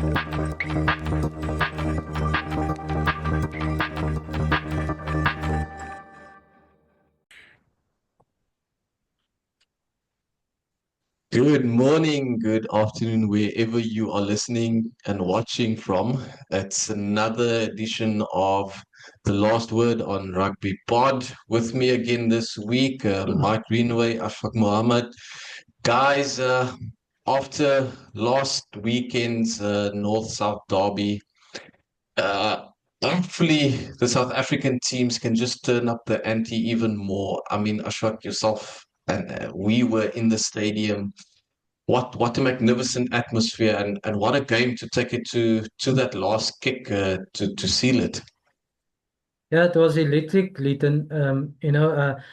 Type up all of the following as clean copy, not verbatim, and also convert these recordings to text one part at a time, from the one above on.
Good morning, good afternoon, wherever you are listening and watching from. It's another edition of The Last Word on Rugby Pod. With me again this week, Mike Greenaway, Ashfaq Mohammed. Guys, after last weekend's North-South derby, uh, hopefully the South African teams can just turn up the ante even more. I mean, Ashfaq, yourself and we were in the stadium. What a magnificent atmosphere and what a game to take it to that last kick to seal it. Yeah, it was electric, Leighton.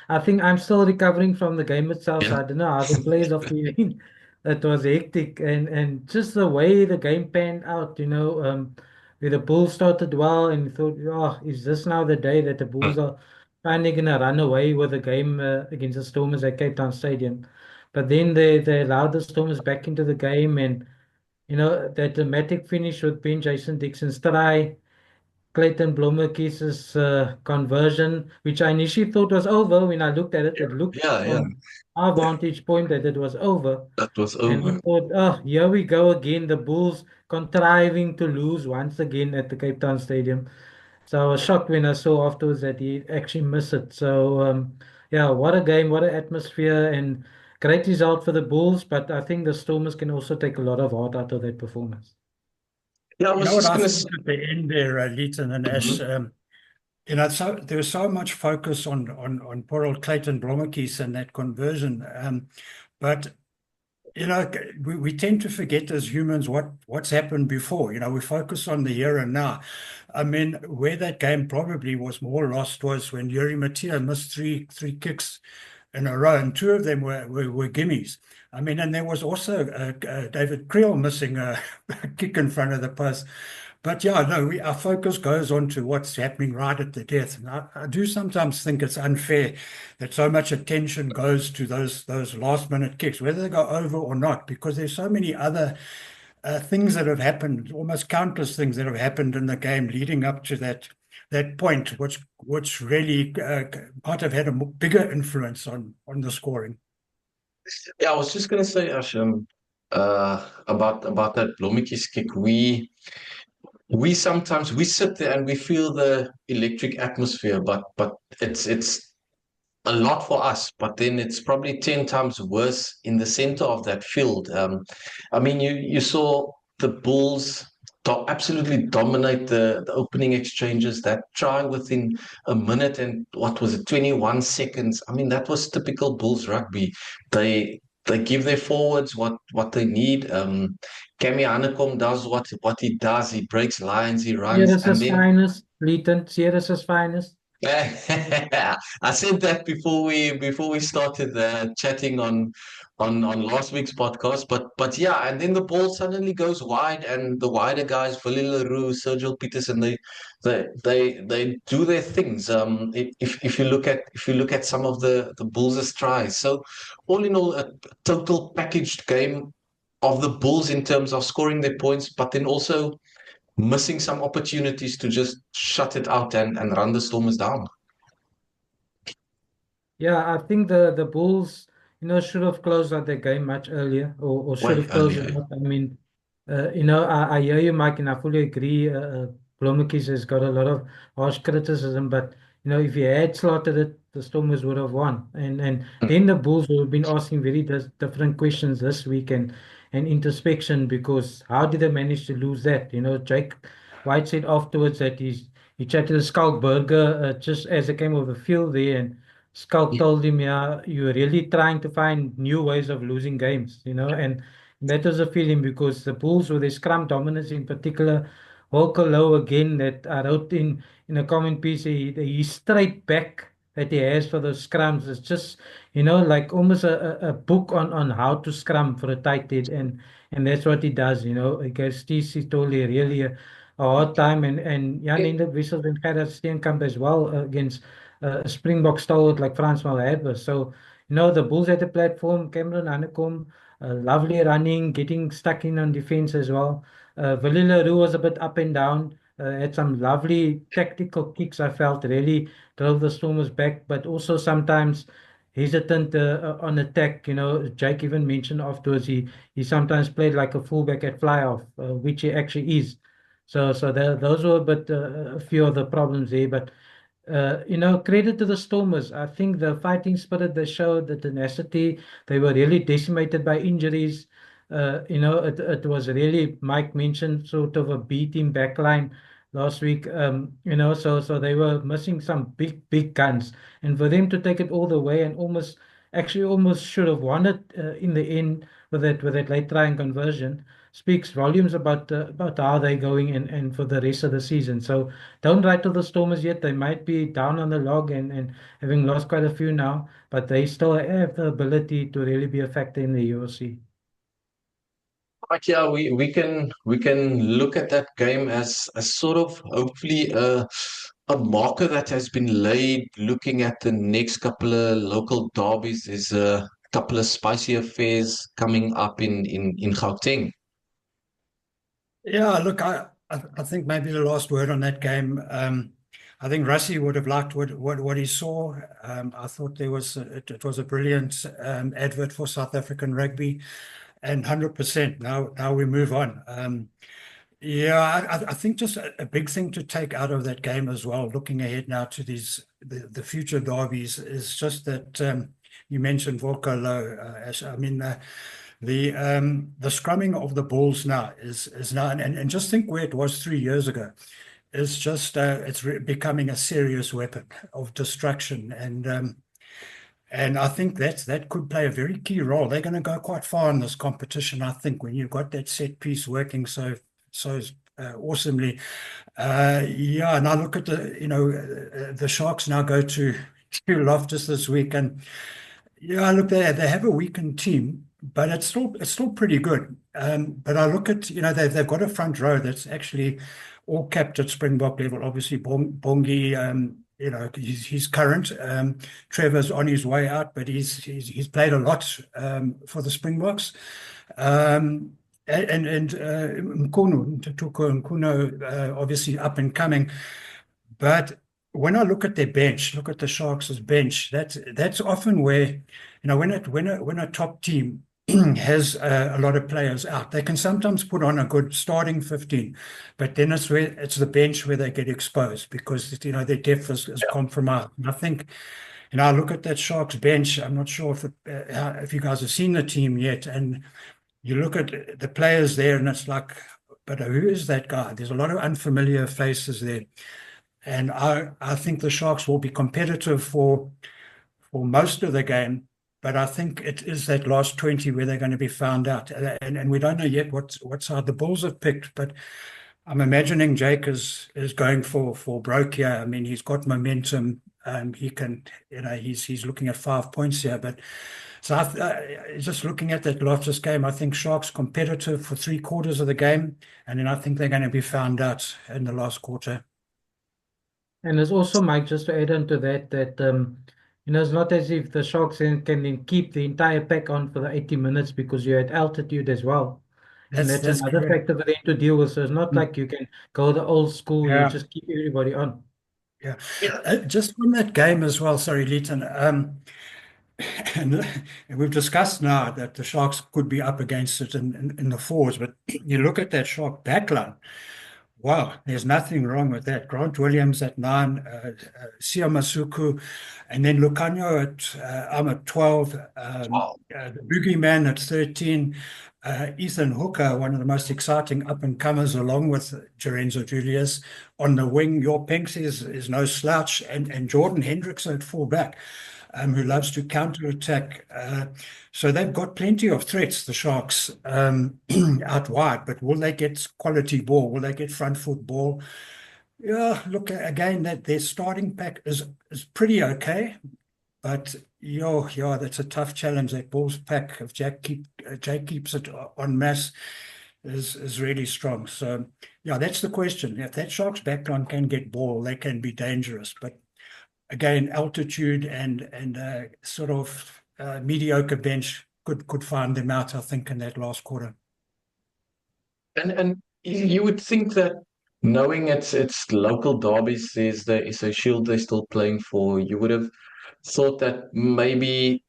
I think I'm still recovering from the game itself, Yeah. so I don't know how the players are feeling. It was hectic and just the way the game panned out, where the Bulls started well and you thought, oh, is this now the day that the Bulls are finally gonna run away with the game against the Stormers at Cape Town Stadium? But then they allowed the Stormers back into the game and that dramatic finish with Ben Jason Dixon's try. Clayton Blommerkies' conversion, which I initially thought was over. When I looked at it, it looked Yeah, yeah, from our vantage point that it was over. that was And I over. thought, oh, here we go again. The Bulls contriving to lose once again at the Cape Town Stadium. So I was shocked when I saw afterwards that he actually missed it. So, yeah, what a game, what an atmosphere, and great result for the Bulls. But I think the Stormers can also take a lot of heart out of that performance. Yeah, I You was know what just I gonna thought say. at the end there, Leighton and Ash, Mhm. so there was so much focus on poor old Clayton Blommerkies and that conversion. But we tend to forget as humans what's happened before. We focus on the here and now. I mean, where that game probably was more lost was when Yuri Mattia missed three kicks in a row, and two of them were gimmies. I mean, and there was also David Creel missing a kick in front of the post. But yeah, no, our focus goes on to what's happening right at the death. And I do sometimes think it's unfair that so much attention goes to those last minute kicks, whether they go over or not, because there's so many other things that have happened, almost countless things that have happened in the game leading up to that point, which really might have had a bigger influence on the scoring. Yeah, I was just gonna say, Asham, about that Blommetjies kick. We sometimes we sit there and we feel the electric atmosphere, but it's a lot for us, but then it's probably 10 times worse in the center of that field. I mean, you saw the Bulls absolutely dominate the opening exchanges, that try within a minute and what was it, 21 seconds. I mean, that was typical Bulls rugby. They give their forwards what they need. Kemi Hanekom does what he does. He breaks lines, he runs, and Sierra's then finest, Leighton, Sierra's finest. I said that before we started chatting on last week's podcast, but yeah, and then the ball suddenly goes wide, and the wider guys, Willie Leroux, Sergio Peterson, they do their things. If you look at some of the Bulls' tries, so all in all, a total packaged game of the Bulls in terms of scoring their points, but then also missing some opportunities to just shut it out and run the Stormers down. Yeah, I think the Bulls, should have closed out their game much earlier or should Way have closed it earlier. out. I mean, I hear you, Mike, and I fully agree. Blommetjies has got a lot of harsh criticism, but if he had slotted it, the Stormers would have won. And Mm. then the Bulls would have been asking very different questions this week and introspection because how did they manage to lose that? Jake White said afterwards that he chatted to Skalk Burger just as they came over the field there and Skulk told him, yeah, you're really trying to find new ways of losing games, and that was a feeling because the Bulls with their scrum dominance in particular, Walker Low again that I wrote in a comment piece, he straight back that he has for those scrums is just, like almost a book on how to scrum for a tight head and that's what he does, It gives TC Tolly really a hard time and Jan Hendrik Wissels and Gerard Steenkamp as well against a Springbok stalwart like Frans Malherbe. So, the Bulls had a platform, Cameron Hanekom, lovely running, getting stuck in on defense as well. Willie Leroux was a bit up and down. Had some lovely tactical kicks. I felt really drove the Stormers back, but also sometimes hesitant on attack. You know, Jake even mentioned afterwards he sometimes played like a fullback at fly off, which he actually is. So those were a few of the problems there. But you know, credit to the Stormers. I think the fighting spirit they showed, the tenacity, they were really decimated by injuries. You know, it was really, Mike mentioned, sort of a B team backline last week. You know, so they were missing some big guns, and for them to take it all the way and almost should have won it in the end with that late try and conversion speaks volumes about how they're going and for the rest of the season. So don't write to the Stormers yet. They might be down on the log and having lost quite a few now, but they still have the ability to really be a factor in the UFC. But yeah, we can look at that game as a sort of hopefully a marker that has been laid. Looking at the next couple of local derbies, there's a couple of spicy affairs coming up in Gauteng. Yeah, look, I think maybe the last word on that game. I think Rassie would have liked what he saw. I thought it was a brilliant advert for South African rugby, and 100%. Now we move on. Yeah, I think just a big thing to take out of that game as well, looking ahead now to the future derbies, is just that you mentioned Volker Low. Ash. I mean, the scrumming of the balls now is now, and just think where it was 3 years ago. It's just becoming a serious weapon of destruction, and I think that could play a very key role. They're going to go quite far in this competition, I think, when you've got that set piece working so awesomely. Yeah, and I look at the Sharks now go to Loftus this week, and yeah, look, they have a weakened team, but it's still pretty good. But I look at they've got a front row that's actually all capped at Springbok level. Obviously, Bongi, he's current. Trevor's on his way out, but he's played a lot for the Springboks. And Mkuno, Tutuko Mkuno, obviously up and coming. But when I look at their bench, look at the Sharks' bench, that's often where, when a top team has a lot of players out, they can sometimes put on a good starting 15, but then it's the bench where they get exposed because their depth is compromised. And I think, I look at that Sharks bench. I'm not sure if you guys have seen the team yet, and you look at the players there, and it's like, but who is that guy? There's a lot of unfamiliar faces there. And I think the Sharks will be competitive for most of the game, but I think it is that last 20 where they're going to be found out. And we don't know yet what side the Bulls have picked, but I'm imagining Jake is going for broke here. I mean, he's got momentum. He can, he's looking at 5 points here, but so just looking at that Loftus game, I think Sharks competitive for 3/4 of the game, and then I think they're going to be found out in the last quarter. And there's also, Mike, just to add on to that, it's not as if the Sharks can then keep the entire pack on for the 80 minutes because you're at altitude as well. And that's another correct. factor for them to deal with. So it's not like you can go the old school, you Yeah. just keep everybody on. Yeah. Just on that game as well, sorry, Leighton. And we've discussed now that the Sharks could be up against it in the fours, but you look at that Shark backline. Wow, there's nothing wrong with that. Grant Williams at 9, Sia Masuku, and then Lucanio at 12, the Boogeyman at 13, Ethan Hooker, one of the most exciting up-and-comers, along with Lorenzo Julius. On the wing, your Pinks is no slouch, and Jordan Hendricks at fullback, who loves to counter-attack. So they've got plenty of threats, the Sharks, out wide, but will they get quality ball? Will they get front foot ball? Yeah, look, again, that their starting pack is pretty okay, but yeah, that's a tough challenge. That Bulls pack, if Jake keeps it on mass, is really strong. So yeah, that's the question. If that Sharks backline can get ball, they can be dangerous, but again, altitude and sort of mediocre bench could find them out, I think, in that last quarter. And you would think that knowing it's local derbies, there's the SA Shield they're still playing for, you would have thought that maybe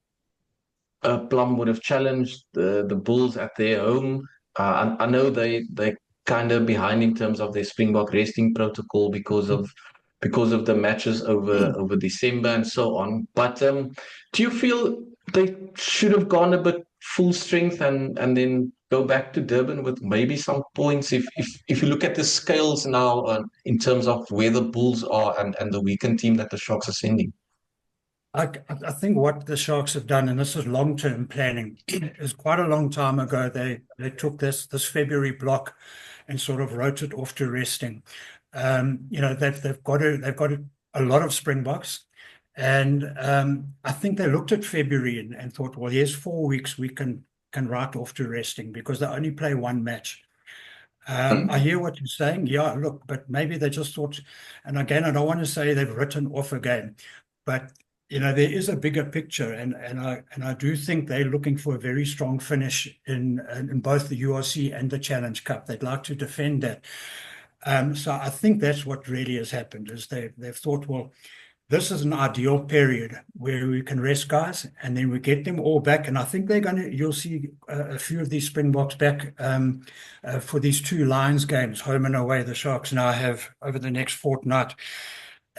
Plum would have challenged the Bulls at their home. I know they kind of behind in terms of their Springbok resting protocol because of the matches over December and so on. But do you feel they should have gone a bit full strength and then go back to Durban with maybe some points? If you look at the scales now in terms of where the Bulls are and the weakened team that the Sharks are sending. I think what the Sharks have done, and this is long-term planning, is quite a long time ago they took this February block and sort of wrote it off to resting. They've got a lot of Springboks, and I think they looked at February and thought, well, here's 4 weeks we can write off to resting because they only play one match. I hear what you're saying. Yeah, look, but maybe they just thought, and again, I don't want to say they've written off a game, but there is a bigger picture, and I do think they're looking for a very strong finish in both the URC and the Challenge Cup. They'd like to defend that. So I think that's what really has happened is they've thought, well, this is an ideal period where we can rest guys, and then we get them all back. And I think you'll see a few of these Springboks back for these two Lions games, home and away. The Sharks now have over the next fortnight,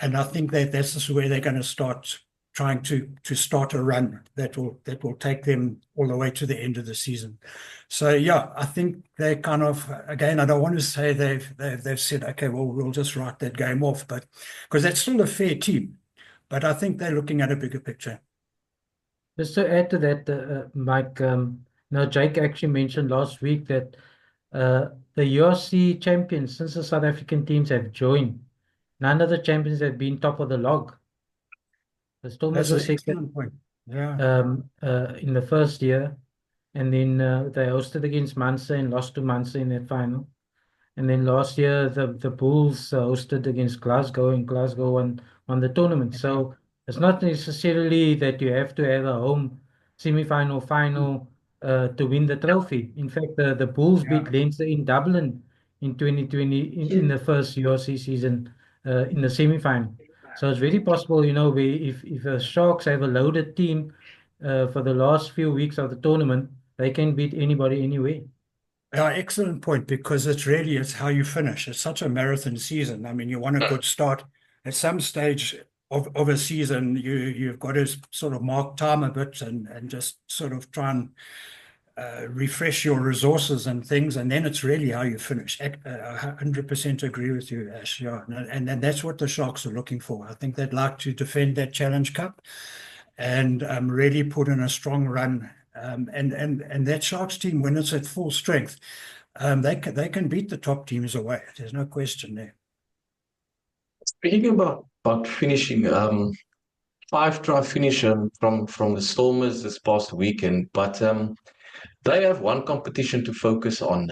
and I think that's where they're going to start trying to start a run that will take them all the way to the end of the season. So yeah, I think they kind of, again, I don't want to say they've said, okay, well, we'll just write that game off, but because that's still a fair team. But I think they're looking at a bigger picture. Just to add to that, Mike, Jake actually mentioned last week that the URC champions, since the South African teams have joined, none of the champions have been top of the log. The Stormers were second point. Yeah. In the first year, and then they hosted against Munster and lost to Munster in that final. And then last year, the Bulls hosted against Glasgow, and Glasgow won the tournament. So it's not necessarily that you have to have a home semi-final, final to win the trophy. In fact, the Bulls beat Leinster in Dublin in 2020 in the first URC season in the semi-final. So it's very possible, if the Sharks have a loaded team for the last few weeks of the tournament, they can beat anybody anywhere. Yeah, excellent point, because it's how you finish. It's such a marathon season. I mean, you want a good start. At some stage of a season, you've got to sort of mark time a bit and just sort of try and refresh your resources and things, and then it's really how you finish. 100% agree with you, Ash. Yeah, and that's what the Sharks are looking for. I think they'd like to defend that Challenge Cup and really put in a strong run. And that Sharks team, when it's at full strength, they can beat the top teams away. There's no question there. Speaking about finishing, 5-try finish from the Stormers this past weekend, but they have one competition to focus on.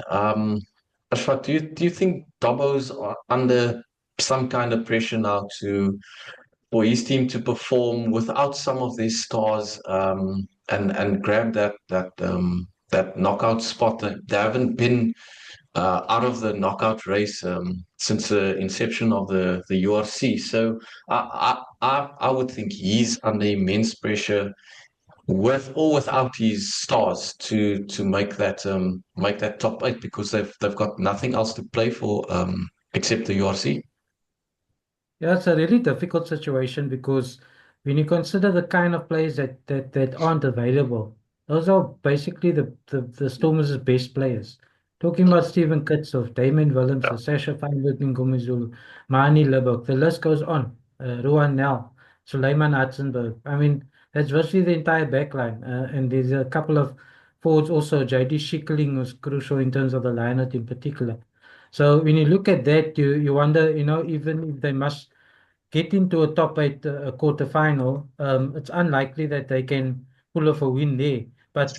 Ashfaq, do you think Dobbo's are under some kind of pressure now for his team to perform without some of these stars and grab that knockout spot? They haven't been out of the knockout race since the inception of the URC. So I would think he's under immense pressure with or without his stars to make that top 8 because they've got nothing else to play for except the URC. Yeah, it's a really difficult situation because when you consider the kind of players that aren't available, those are basically the Stormers' best players. Talking about Stephen Kitshoff, Damien Willems, Sasha Feinberg Ngomezulu, Mani Libok, the list goes on. Ruan Nel, Suleiman Hudson-Berg. I mean, that's virtually the entire backline. And there's a couple of forwards also. JD Schickeling was crucial in terms of the lineup in particular. So when you look at that, you wonder, even if they must get into a top 8 quarterfinal, it's unlikely that they can pull off a win there. But,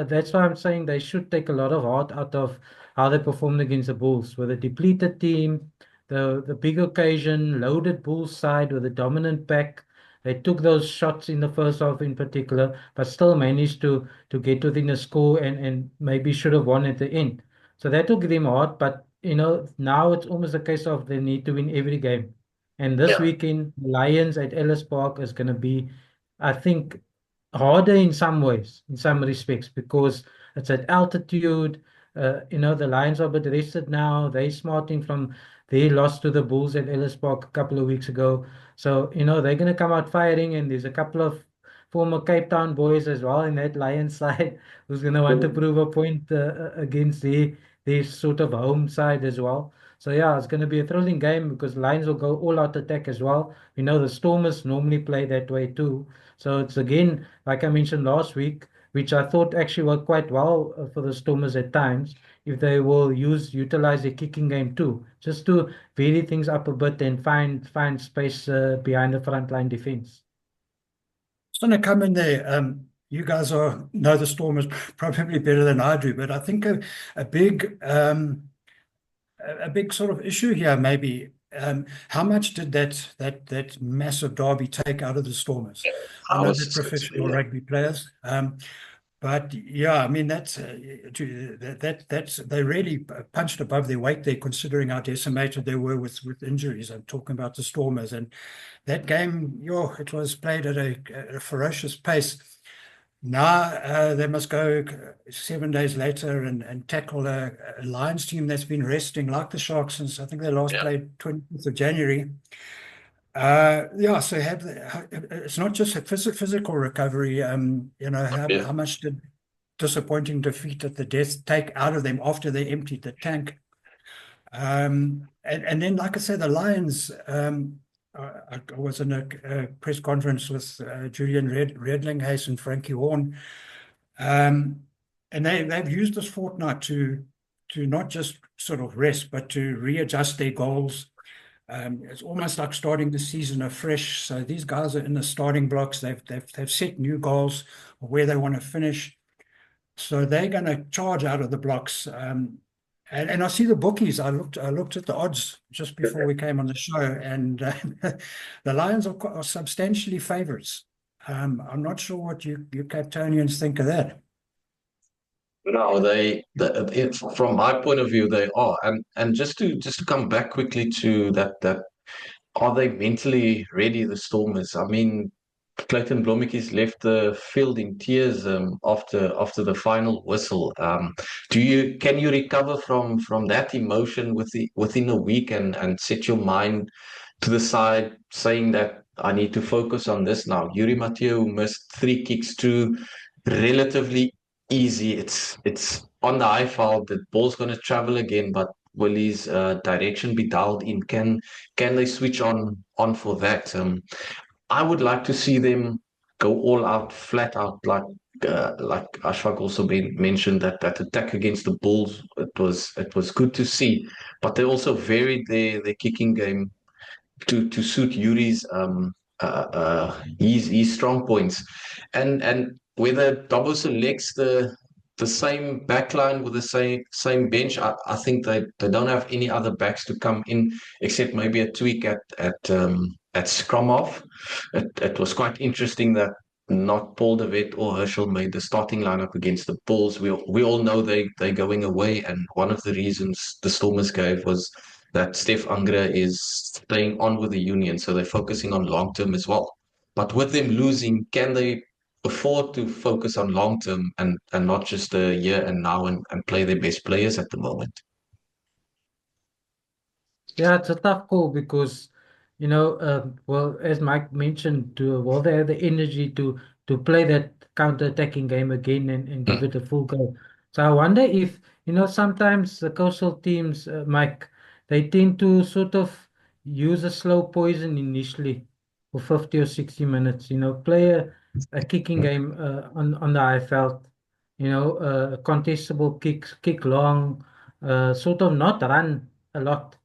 that's why I'm saying they should take a lot of heart out of how they performed against the Bulls. With a depleted team, the big occasion, loaded Bulls side with a dominant pack. They took those shots in the first half in particular, but still managed to get within a score and maybe should have won at the end. So that will give them heart, but now it's almost a case of they need to win every game. And this Yeah. weekend, Lions at Ellis Park is going to be, I think, harder in some ways, in some respects, because it's at altitude. The Lions are a bit rested now. They smarting from their loss to the Bulls at Ellis Park a couple of weeks ago. So, they're going to come out firing, and there's a couple of former Cape Town boys as well in that Lions side who's going to want to prove a point against their sort of home side as well. So yeah, it's going to be a thrilling game because Lions will go all out attack as well. We know the Stormers normally play that way too. So it's again, like I mentioned last week, which I thought actually worked quite well for the Stormers at times, if they will utilize their kicking game too, just to vary things up a bit and find space behind the front line defense. It's going to come in there. You guys know the Stormers probably better than I do, but I think a big sort of issue here maybe. How much did that massive derby take out of the Stormers? I I know was they're just going to say, professional yeah. rugby players, but yeah, I mean that's they really punched above their weight there, considering how decimated they were with injuries. I'm talking about the Stormers, and that game, it was played at a ferocious pace. Now they must go 7 days later and tackle a Lions team that's been resting like the Sharks since I think they last Yeah. played 20th of January. So it's not just a physical recovery. Yeah. How much did disappointing defeat at the death take out of them after they emptied the tank? And then, like I said, the Lions. I was in a press conference with Julian Redlinghuis and Frankie Horn, and they've used this fortnight to not just sort of rest, but to readjust their goals. It's almost like starting the season afresh. So these guys are in the starting blocks. They've set new goals of where they want to finish. So they're going to charge out of the blocks. And I see the bookies. I looked at the odds just before we came on the show, and the Lions are substantially favourites. I'm not sure what you Cape Townians think of that. No, from my point of view, they are. And just to come back quickly to that, are they mentally ready, the Stormers? I mean, Clayton Blommetjies left the field in tears after the final whistle. Can you recover from that emotion within a week and set your mind to the side, saying that I need to focus on this now? Yuri Mathieu missed 3 kicks too, relatively easy. It's on the high foul. The ball's going to travel again, but will his direction be dialed in? Can they switch on for that? I would like to see them go all out, flat out, like Ashfaq also mentioned that attack against the Bulls. It was good to see, but they also varied their kicking game to suit Yuri's his strong points, and whether Dabo selects the same backline with the same bench, I think they don't have any other backs to come in except maybe a tweak at scrum off. It was quite interesting that not Paul de Wet or Herschel made the starting lineup against the Bulls. We all know they're going away, and one of the reasons the Stormers gave was that Steph Angra is staying on with the Union, so they're focusing on long term as well. But with them losing, can they afford to focus on long term and not just a year and now and play their best players at the moment? Yeah, it's a tough call because, well, as Mike mentioned, will they have the energy to play that counter-attacking game again and give Mm, it a full go? So I wonder if, sometimes the coastal teams, Mike, they tend to sort of use a slow poison initially for 50 or 60 minutes, play a kicking mm, game on the high felt, contestable kicks, kick long, sort of not run a lot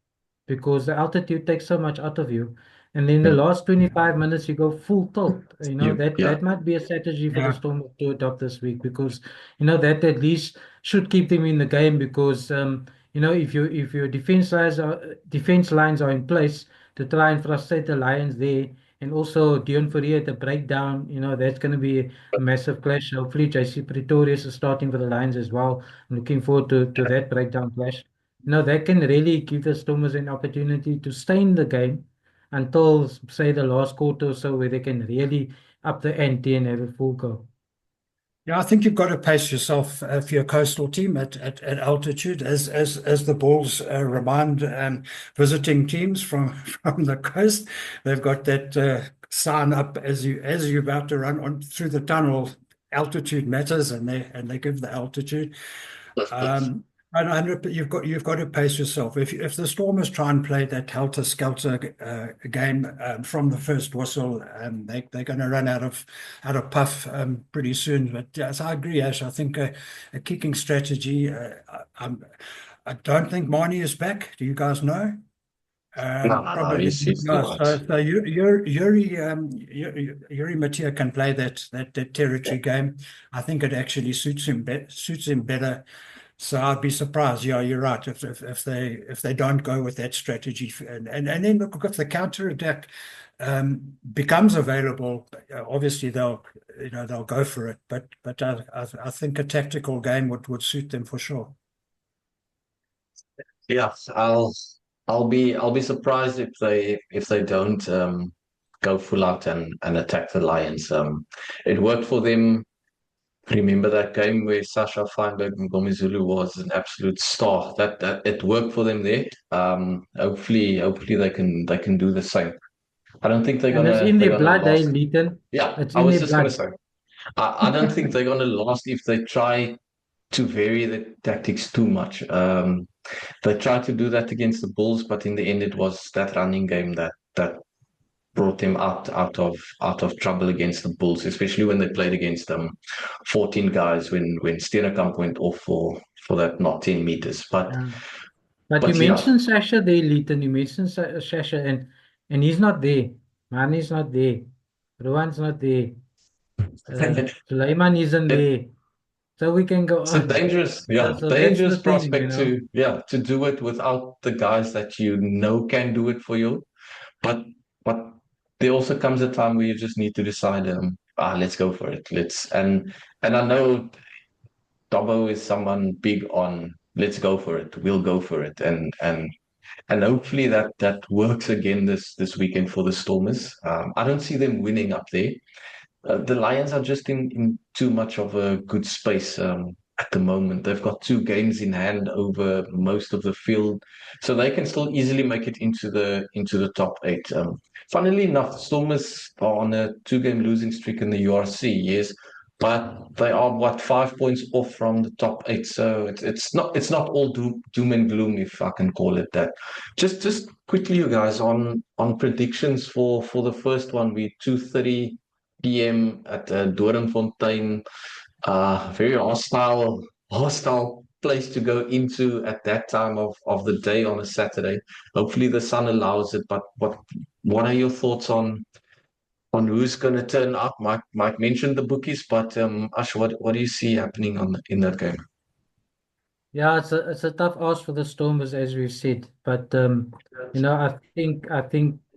because the altitude takes so much out of you. And then the mm. last 25 minutes, you go full tilt. Yeah. That might be a strategy for the Yeah. Storm to adopt this week because, that at least should keep them in the game because, if your defense lines are in place to try and frustrate the Lions there, and also Dion Fourie at the breakdown, that's going to be a massive clash. Hopefully, JC Pretorius is starting for the Lions as well. I'm looking forward to that breakdown clash. that can really give the Stormers an opportunity to stay in the game until, say, the last quarter or so, where they can really up the ante and have a full go. Yeah, I think you've got to pace yourself for your coastal team at altitude, as the Bulls remind visiting teams from from the coast. They've got that sign up as you're about to run on through the tunnel. Altitude matters, and they give the altitude. And you've got to pace yourself. If the Stormers try and play that helter-skelter game from the first whistle, they're going to run out of puff pretty soon. But yes, I agree, Ash. I think a kicking strategy. I don't think Marnie is back. Do you guys know? No, Probably he's no. not. So Yuri Matia can play that territory game. I think it actually suits him better. So I'd be surprised. Yeah, you're right. If they don't go with that strategy, and then look, if the counter attack becomes available, obviously they'll go for it. But I think a tactical game would suit them for sure. Yeah, I'll be surprised if they don't go full out and attack the Lions. It worked for them. Remember that game where Sasha Feinberg and Gomezulu was an absolute star. That it worked for them there. Hopefully they can do the same. I don't think And it's in they're their gonna blood, eh, last. Leighton? Yeah, It's I in was their just gonna blood. say. I don't think they're gonna last if they try to vary the tactics too much. They tried to do that against the Bulls, but in the end, it was that running game that brought them out of trouble against the Bulls, especially when they played against 14 guys when Steenekamp went off for that not 10 meters. Yeah. But you But yeah, mentioned Sasha there, Leighton. You mentioned Sasha, and he's not there. Mani's not there. Rowan's not there. Sulaiman isn't it, there. So we can go it's a on. So that's the dangerous thing, prospect to do it without the guys that you know can do it for you. But but there also comes a time where you just need to decide, let's go for it. And I know Dobbo is someone big on let's go for it. We'll go for it. And hopefully that works again this weekend for the Stormers. I don't see them winning up there. The Lions are just in too much of a good space at the moment. They've got 2 games in hand over most of the field, so they can still easily make it into the top 8. Funnily enough, the Stormers are on a 2-game losing streak in the URC, yes, but they are what 5 points off from the top 8. So it's not all doom and gloom, if I can call it that. Just quickly, you guys, on predictions for the first one, we 2:30 PM at Doornfontein. Very hostile place to go into at that time of the day on a Saturday. Hopefully the sun allows it. But what are your thoughts on who's going to turn up? Mike mentioned the bookies, but Ash, what do you see happening in that game? Yeah, it's a tough ask for the Stormers, as we've said. But I think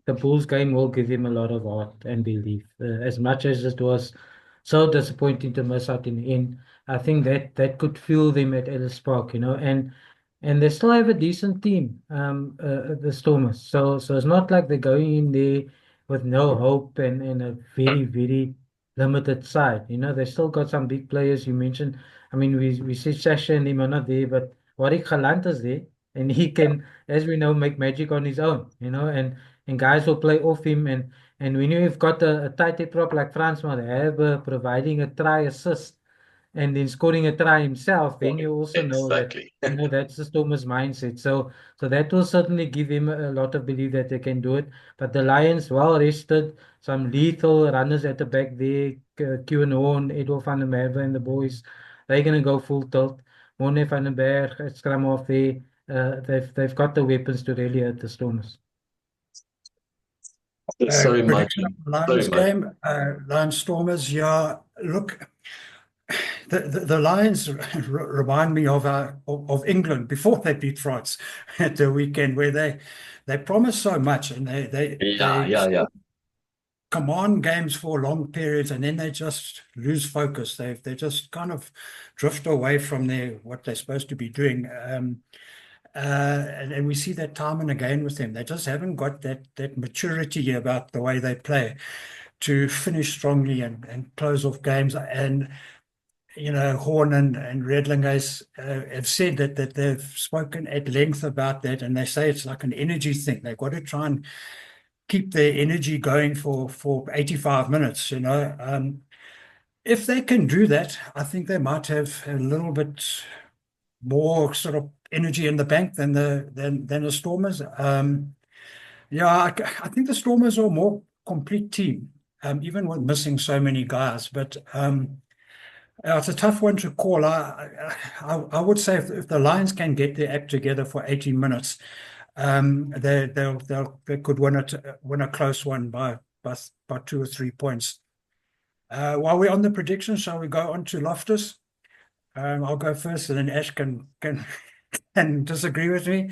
the Bulls game will give him a lot of heart and belief. As much as it was so disappointing to miss out in the end, I think that could fuel them at Ellis Park, and they still have a decent team, the Stormers. So it's not like they're going in there with no hope and a very, very limited side. They still got some big players you mentioned. I mean, we see Sasha and him are not there, but Warwick Galant is there, and he can, as we know, make magic on his own, and guys will play off him, and when you've got a tight prop like Frans van der providing a try assist and then scoring a try himself, then you also know that, Exactly. that's the Stormers mindset. So that will certainly give him a lot of belief that they can do it. But the Lions, well rested, some lethal runners at the back there, Kieran Horn, Edward van der Merwe and the boys, they're going to go full tilt. Mone van den Berg, scrum off there. They've got the weapons to really hurt the Stormers. Sorry, Mike. Prediction of the Lions Sorry, Mike. game, Lions Stormers. Yeah, look, the Lions remind me of England before they beat France at the weekend, where they promise so much and they Yeah. command games for long periods, and then they just lose focus. They just kind of drift away from what they're supposed to be doing. And we see that time and again with them. They just haven't got that maturity about the way they play to finish strongly and close off games. And Horn and Redlinghuis have said that they've spoken at length about that, and they say it's like an energy thing. They've got to try and keep their energy going for 85 minutes. If they can do that, I think they might have a little bit more sort of energy in the bank than the Stormers. Yeah, I think the Stormers are a more complete team, even with missing so many guys. But it's a tough one to call. I would say if the Lions can get their act together for 18 minutes, they could win a close one by 2 or 3 points. While we're on the prediction, shall we go on to Loftus? I'll go first, and then Ash can disagree with me.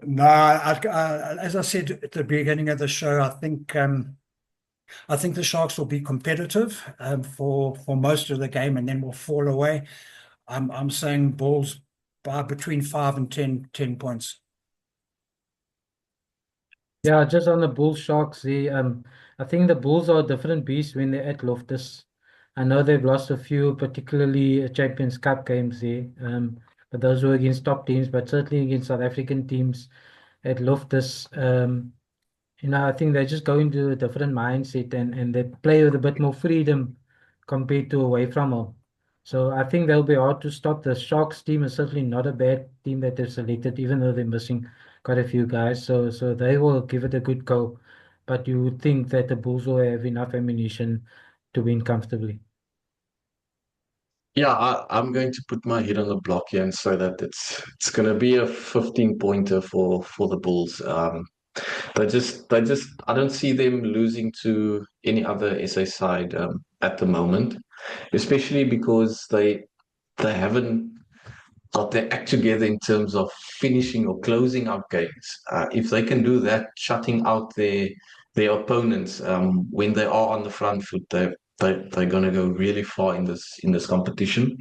No, as I said at the beginning of the show, I think the Sharks will be competitive for most of the game, and then will fall away. I'm saying Bulls by between 5 and 10 points. Yeah, just on the Bulls Sharks, I think the Bulls are a different beast when they're at Loftus. I know they've lost a few, particularly Champions Cup games there, but those were against top teams, but certainly against South African teams at Loftus. I think they just go into a different mindset and they play with a bit more freedom compared to away from home. So I think they'll be hard to stop. The Sharks team is certainly not a bad team that they've selected, even though they're missing quite a few guys. So they will give it a good go. But you would think that the Bulls will have enough ammunition to win comfortably. Yeah, I'm going to put my head on the block here and say that it's going to be a 15-pointer for the Bulls. They just I don't see them losing to any other SA side at the moment, especially because they haven't got their act together in terms of finishing or closing out games. If they can do that, shutting out their opponents when they are on the front foot, they're going to go really far in this competition.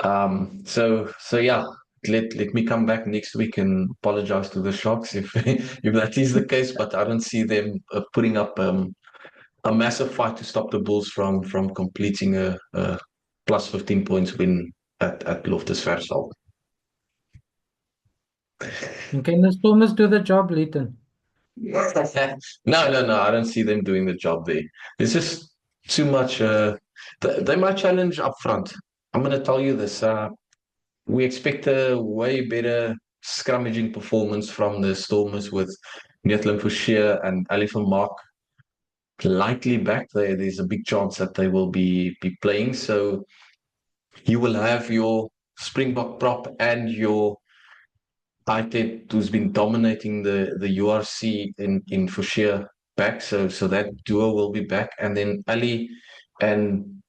So yeah, let me come back next week and apologize to the Sharks if if that is the case. But I don't see them putting up a massive fight to stop the Bulls from completing a plus 15 points win at Loftus Versal. And can the Stormers do the job, Leighton? No. I don't see them doing the job there. There's just too much. They might challenge up front. I'm going to tell you this. We expect a way better scrummaging performance from the Stormers with Neethling Forshire and Ali van Mark likely back there. There's a big chance that they will be playing. So you will have your Springbok prop and your Tight who's been dominating the URC in Forshire back. So that duo will be back. And then Ali and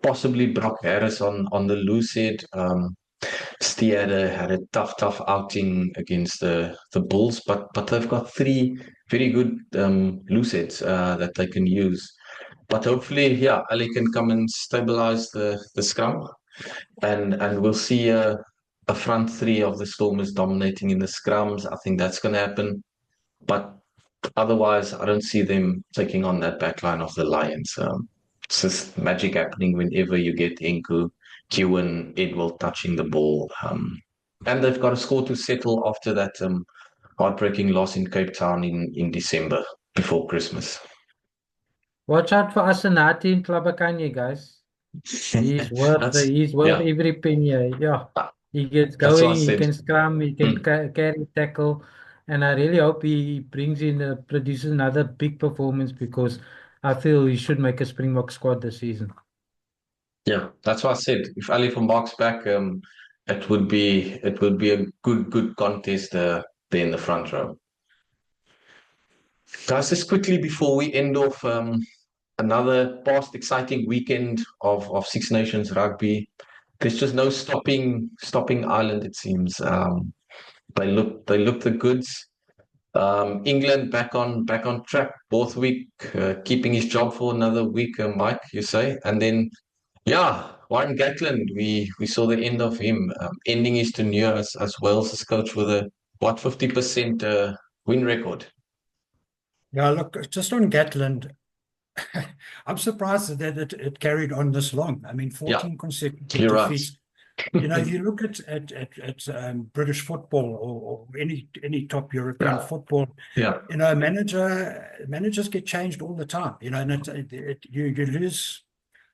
possibly Brock Harris on the loose head. Stier had a tough outing against the Bulls, but they've got three very good loose heads that they can use. But hopefully, yeah, Ali can come and stabilize the scrum, and we'll see a front three of the Stormers dominating in the scrums. I think that's going to happen, but otherwise, I don't see them taking on that back line of the Lions. It's just magic happening whenever you get Enku, Kewen, Edwell touching the ball. And they've got a score to settle after that heartbreaking loss in Cape Town in December before Christmas. Watch out for Asenati in Klabakanye, guys. He's worth That's yeah. every penny. Yeah, he gets That's what I going. He said. can scrum. He can carry tackle, and I really hope he brings in produces another big performance because I feel he should make a Springbok squad this season. Yeah, that's what I said. If Ali van Mark's back, it would be a good contest there in the front row. Guys, just quickly before we end off, another past exciting weekend of Six Nations rugby. There's just no stopping Ireland, it seems. They look the goods. England back on track. Borthwick keeping his job for another week, Mike, you say, and then yeah, Warren Gatland, we saw the end of him, ending his tenure as Wales's coach with a, what, 50% win record. Yeah, look, just on Gatland, I'm surprised that it carried on this long. I mean, Yeah, 14 consecutive you're right. defeats. You know, you look at British football or any top European football. Yeah. You know, managers get changed all the time. You know, and you lose.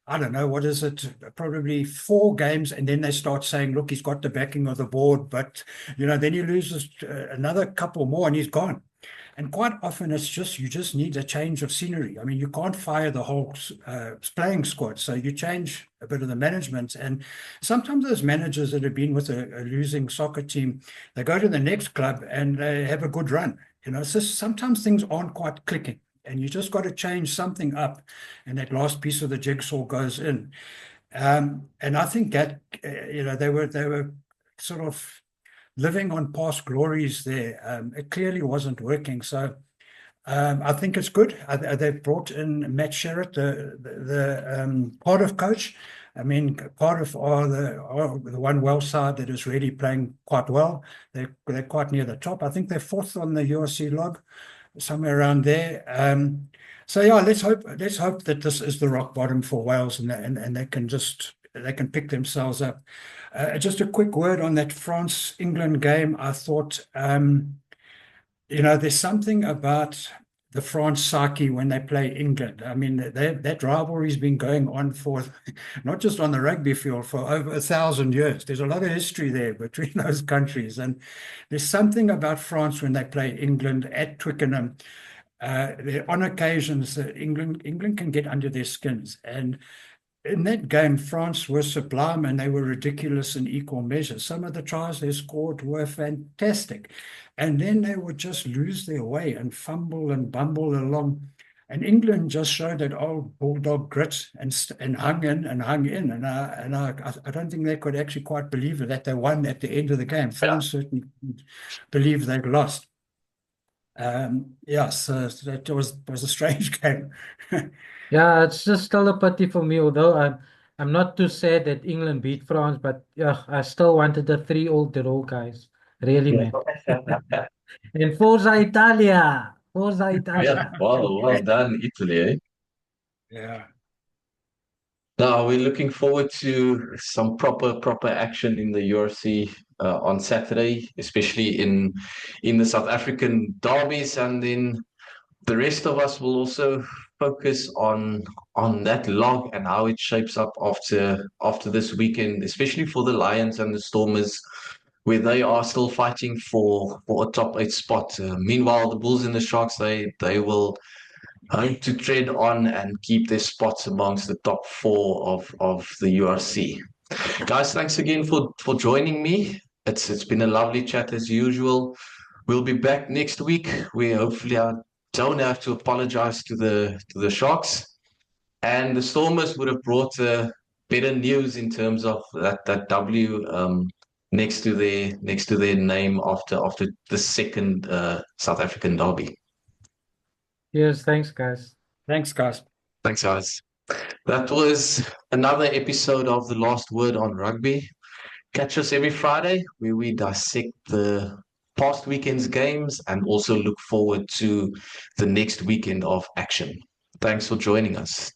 I don't know, what is it? Probably 4 games, and then they start saying, "Look, he's got the backing of the board," but you know, then he loses another couple more, and he's gone. And quite often it's just, you just need a change of scenery. I mean, you can't fire the whole playing squad. So you change a bit of the management. And sometimes those managers that have been with a losing soccer team, they go to the next club and they have a good run. You know, so sometimes things aren't quite clicking. And you just got to change something up, and that last piece of the jigsaw goes in. And I think that, you know, they were sort of living on past glories there. It clearly wasn't working. So I think it's good. They've brought in Matt Sherritt, the Cardiff coach. I mean, Cardiff are the one Welsh side that is really playing quite well. They're quite near the top. I think they're 4th on the URC log, somewhere around there. So yeah, let's hope that this is the rock bottom for Wales, and they can pick themselves up. Just a quick word on that France-England game. I thought, you know, there's something about the France psyche when they play England. I mean, that rivalry's been going on for, not just on the rugby field, for over 1,000 years. There's a lot of history there between those countries. And there's something about France when they play England at Twickenham. On occasions, England can get under their skins. And in that game, France were sublime, and they were ridiculous in equal measure. Some of the tries they scored were fantastic. And then they would just lose their way and fumble and bumble along. And England just showed that old bulldog grit and hung in and hung in. And I don't think they could actually quite believe it, that they won at the end of the game. France certainly couldn't believe they'd lost. Yeah, so that was a strange game. Yeah, it's just still a pity for me, although I'm not too sad that England beat France, but yeah, I still wanted a 3-all draw, guys. Really, man. And Forza Italia! Forza Yeah, Italia! well done, Italy, eh? Yeah. Now we're looking forward to some proper action in the URC on Saturday, especially in the South African derbies, and then the rest of us will also focus on that log and how it shapes up after this weekend, especially for the Lions and the Stormers, where they are still fighting for a top 8 spot. Meanwhile, the Bulls and the Sharks, they will hope to tread on and keep their spots amongst the top 4 of the URC. Guys, thanks again for joining me. It's been a lovely chat as usual. We'll be back next week. We hopefully don't have to apologize to the Sharks, and the Stormers would have brought better news in terms of that W next to their name after the second South African derby. Yes, thanks, guys. Thanks, guys. Thanks, guys. That was another episode of The Last Word on Rugby. Catch us every Friday where we dissect the past weekend's games and also look forward to the next weekend of action. Thanks for joining us.